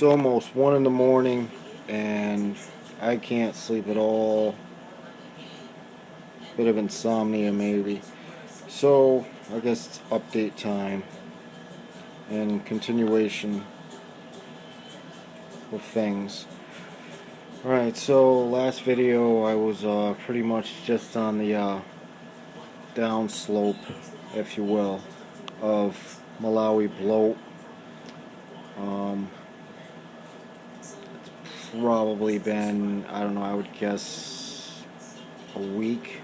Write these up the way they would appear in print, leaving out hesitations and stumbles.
It's almost 1 in the morning and I can't sleep at all. Bit of insomnia maybe. So I guess it's update time and continuation of things. Alright, so last video I was pretty much just on the down slope, if you will, of Malawi Bloat. It's probably been, I don't know, I would guess a week.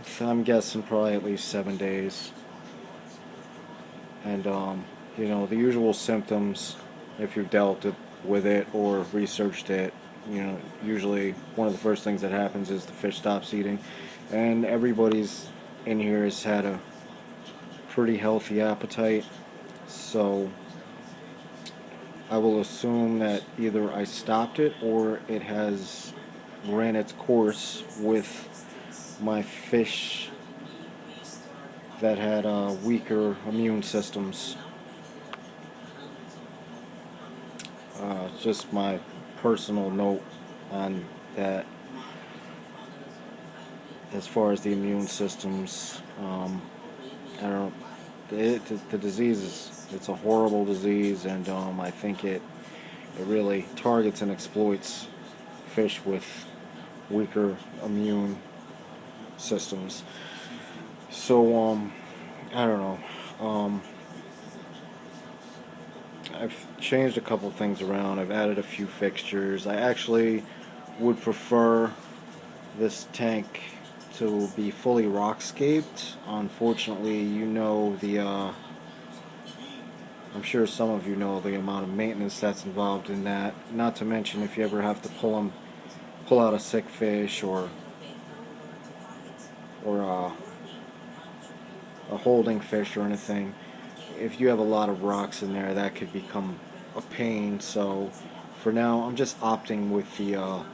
So I'm guessing probably at least 7 days. And you know, the usual symptoms, if you've dealt with it or researched it, you know, usually one of the first things that happens is the fish stops eating, and everybody's in here has had a pretty healthy appetite, so I will assume that either I stopped it or it has ran its course with my fish that had weaker immune systems. Just my personal note on that. As far as the immune systems, I don't. The disease it's a horrible disease, and I think it really targets and exploits fish with weaker immune systems. So I don't know. I've changed a couple things around. I've added a few fixtures. I actually would prefer this tank to be fully rock-scaped. Unfortunately, you know the I'm sure some of you know the amount of maintenance that's involved in that. Not to mention if you ever have to pull out a sick fish or a holding fish or anything. If you have a lot of rocks in there, that could become a pain. So for now, I'm just opting with the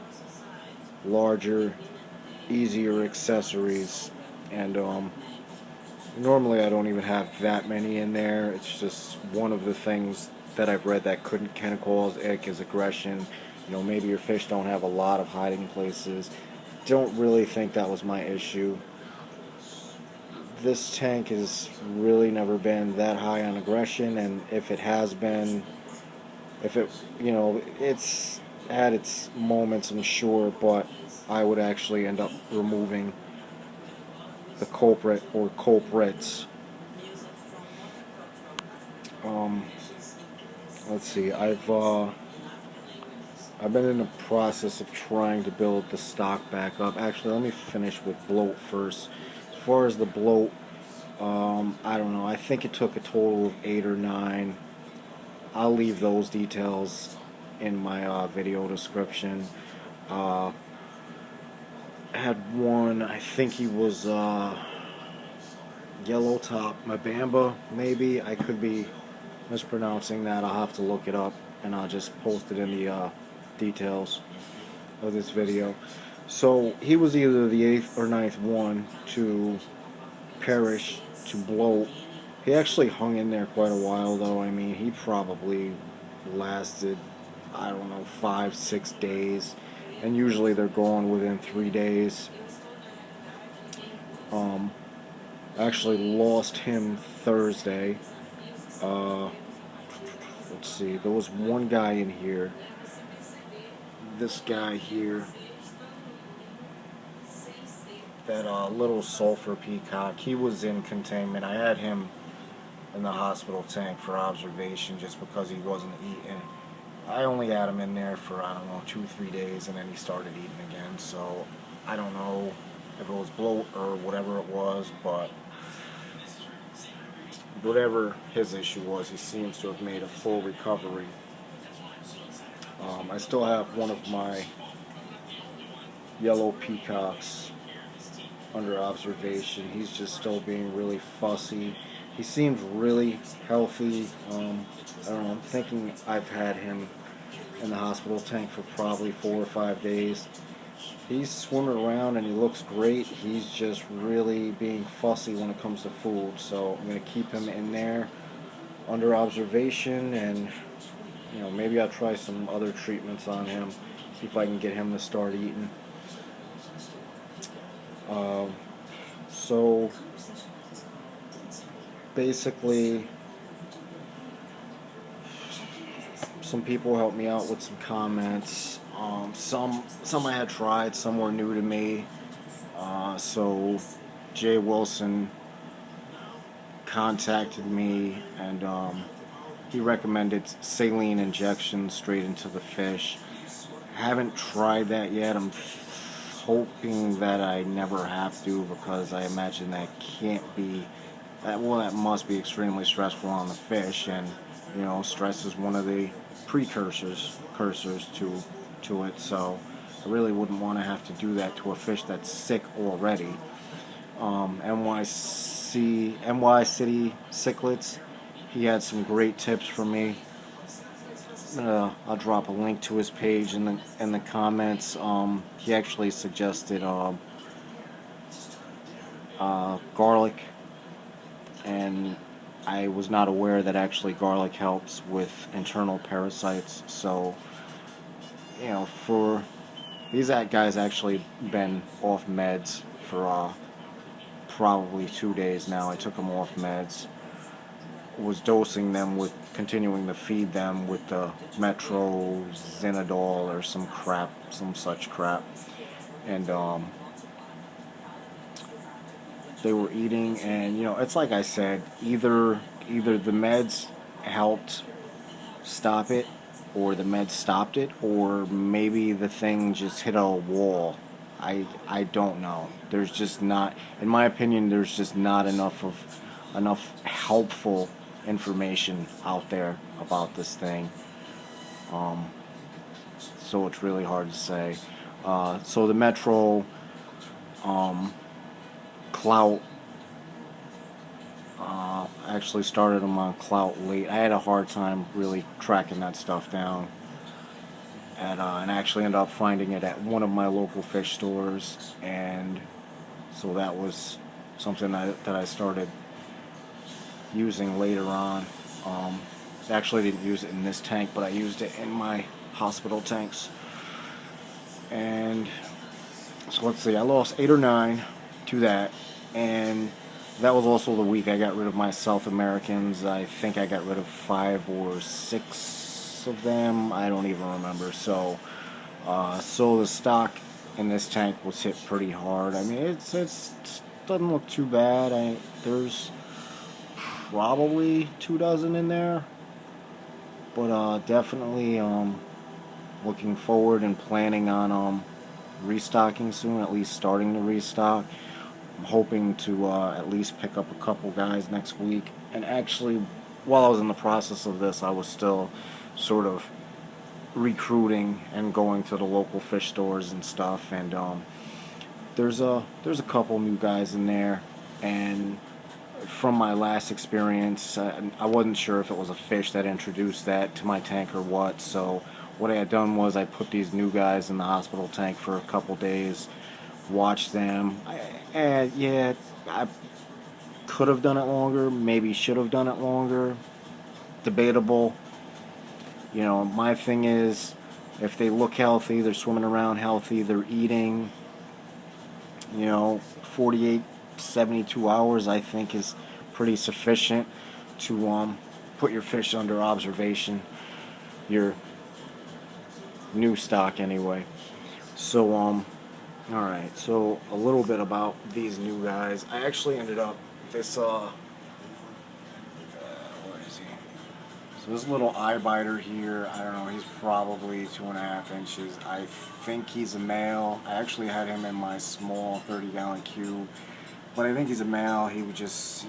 larger, easier accessories, and normally I don't even have that many in there. It's just one of the things that I've read that can cause ick is aggression. You know, maybe your fish don't have a lot of hiding places. Don't really think that was my issue. This tank has really never been that high on aggression, and if it has been, you know, it's had its moments, I'm sure, but I would actually end up removing the culprit or culprits. Let's see, I've been in the process of trying to build the stock back up. Actually, let me finish with bloat first. As far as the bloat, I don't know. I think it took a total of 8 or 9. I'll leave those details in my video description. I had one, I think he was yellow top Mabamba, maybe. I could be mispronouncing that. I'll have to look it up, and I'll just post it in the details of this video. So he was either the 8th or 9th one to perish, to bloat. He actually hung in there quite a while, though. I mean, he probably lasted, I don't know, 5-6 days, and usually they're gone within 3 days. I actually lost him Thursday. Let's see, there was one guy in here. This guy here, that little sulfur peacock, he was in containment. I had him in the hospital tank for observation just because he wasn't eating. I only had him in there for, I don't know, 2-3 days, and then he started eating again. So I don't know if it was bloat or whatever it was, but whatever his issue was, he seems to have made a full recovery. I still have one of my yellow peacocks under observation. He's just still being really fussy. He seems really healthy. I don't know, I'm thinking I've had him in the hospital tank for probably 4 or 5 days. He's swimming around and he looks great. He's just really being fussy when it comes to food. So I'm going to keep him in there under observation and you know, maybe I'll try some other treatments on him, see if I can get him to start eating. So basically, some people helped me out with some comments. Some I had tried, some were new to me. So Jay Wilson contacted me, and he recommended saline injections straight into the fish. Haven't tried that yet. I'm hoping that I never have to, because I imagine that can't be that must be extremely stressful on the fish, and you know, stress is one of the precursors to it. So I really wouldn't want to have to do that to a fish that's sick already. NY City Cichlids, he had some great tips for me. I'll drop a link to his page in the comments. He actually suggested garlic, and I was not aware that actually garlic helps with internal parasites. So, you know, for these guys actually been off meds for probably 2 days now. I took them off meds. Was dosing them with, continuing to feed them with the metronidazole or some such crap, and they were eating, and you know, it's like I said, either the meds helped stop it, or the meds stopped it, or maybe the thing just hit a wall. I don't know. There's just not, in my opinion, there's just not enough helpful information out there about this thing. So it's really hard to say. So the Metro clout, I actually started them on clout late. I had a hard time really tracking that stuff down, and I actually ended up finding it at one of my local fish stores, and so that was something that I started using later on. I actually didn't use it in this tank, but I used it in my hospital tanks. And so let's see, I lost 8 or 9 to that, and that was also the week I got rid of my South Americans. I think I got rid of 5 or 6 of them. I don't even remember. So the stock in this tank was hit pretty hard. I mean, it doesn't look too bad. There's probably 2 dozen in there, but definitely looking forward and planning on restocking soon, at least starting to restock. I'm hoping to at least pick up a couple guys next week. And actually, while I was in the process of this, I was still sort of recruiting and going to the local fish stores and stuff, and there's a couple new guys in there. And from my last experience, I wasn't sure if it was a fish that introduced that to my tank or what. So what I had done was I put these new guys in the hospital tank for a couple days, watched them, and yeah, I could have done it longer, maybe should have done it longer, debatable. You know, my thing is, if they look healthy, they're swimming around healthy, they're eating, you know, 48, 72 hours I think is pretty sufficient to put your fish under observation, your new stock anyway. So alright, so a little bit about these new guys. I actually ended up this where is he? So this little eye biter here, I don't know, he's probably 2.5 inches. I think he's a male. I actually had him in my small 30-gallon cube, but I think he's a male. He was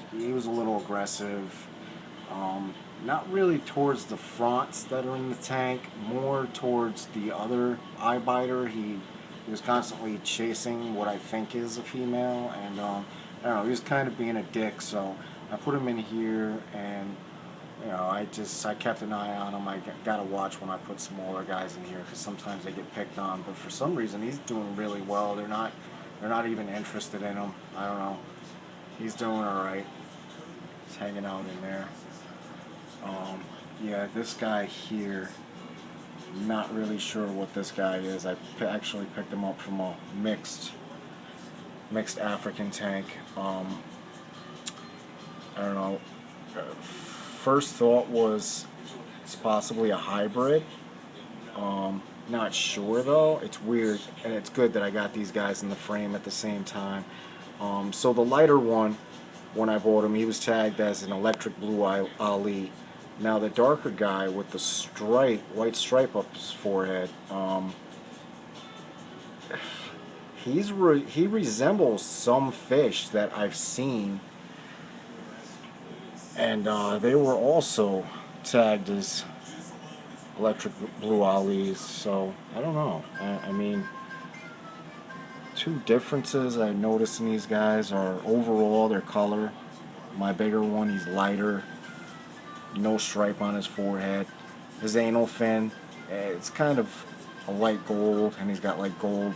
a little aggressive. Not really towards the fronts that are in the tank, more towards the other eye biter. He was constantly chasing what I think is a female, and I don't know, he was kind of being a dick. So I put him in here, and you know, I kept an eye on him. I gotta watch when I put smaller guys in here, because sometimes they get picked on. But for some reason, he's doing really well. They're not even interested in him. I don't know. He's doing all right. He's hanging out in there. Yeah, this guy here, not really sure what this guy is. I actually picked him up from a mixed African tank. I don't know. First thought was it's possibly a hybrid. Not sure though. It's weird, and it's good that I got these guys in the frame at the same time. So the lighter one, when I bought him, he was tagged as an electric blue Ali. Now the darker guy with the white stripe up his forehead, he resembles some fish that I've seen, and they were also tagged as electric blue Alis. So I don't know. I mean, two differences I noticed in these guys are overall their color. My bigger one, he's lighter, no stripe on his forehead. His anal fin, it's kind of a light gold, and he's got like gold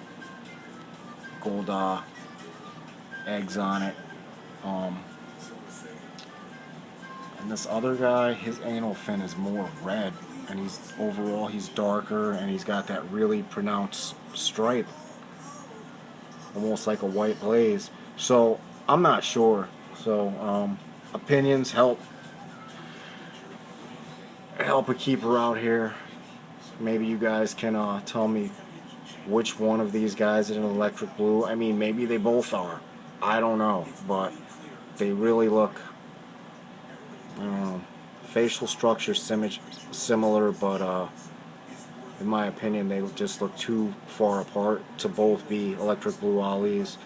eggs on it. And this other guy, his anal fin is more red, and he's darker, and he's got that really pronounced stripe, almost like a white blaze. So I'm not sure. So opinions help a keeper out here. Maybe you guys can tell me which one of these guys is an electric blue. I mean, maybe they both are. I don't know, but they really look, I don't know, facial structure similar, but in my opinion, they just look too far apart to both be electric blue Alis.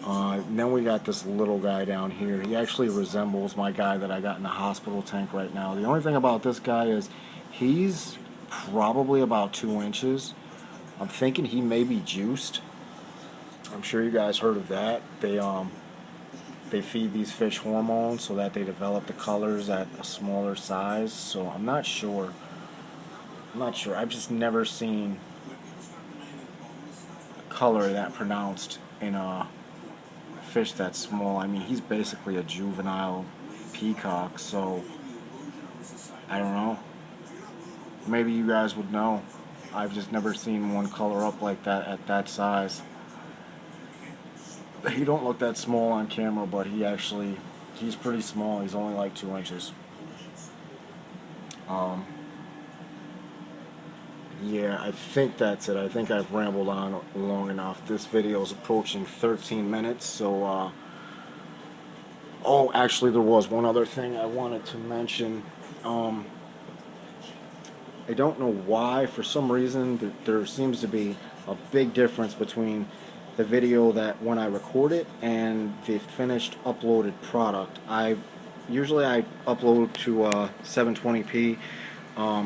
Then we got this little guy down here. He actually resembles my guy that I got in the hospital tank right now. The only thing about this guy is he's probably about 2 inches. I'm thinking he may be juiced. I'm sure you guys heard of that. They feed these fish hormones so that they develop the colors at a smaller size. So I'm not sure. I've just never seen color that pronounced in a fish that small. I mean, he's basically a juvenile peacock, so I don't know. Maybe you guys would know. I've just never seen one color up like that at that size. He don't look that small on camera, but he's pretty small. He's only like 2 inches. Yeah, I think that's it. I think I've rambled on long enough. This video is approaching 13 minutes, so oh, actually there was one other thing I wanted to mention. I don't know why, for some reason, there seems to be a big difference between the video that when I record it and the finished uploaded product. Usually I upload to 720p. A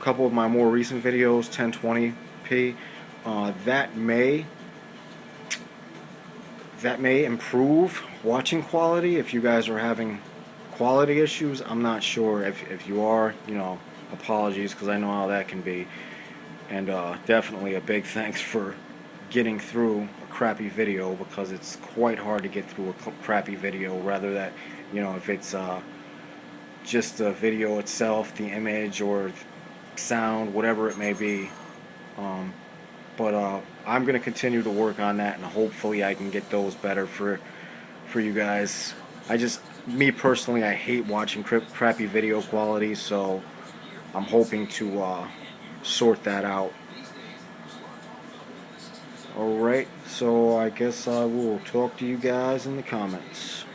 couple of my more recent videos 1020p. That may improve watching quality if you guys are having quality issues. I'm not sure. If you are, you know, apologies, because I know how that can be. And definitely a big thanks for getting through a crappy video, because it's quite hard to get through a crappy video, rather that, you know, if it's just the video itself, the image or sound, whatever it may be. But I'm going to continue to work on that, and hopefully I can get those better for you guys. Me personally, I hate watching crappy video quality, so I'm hoping to sort that out. Alright, so I guess I will talk to you guys in the comments.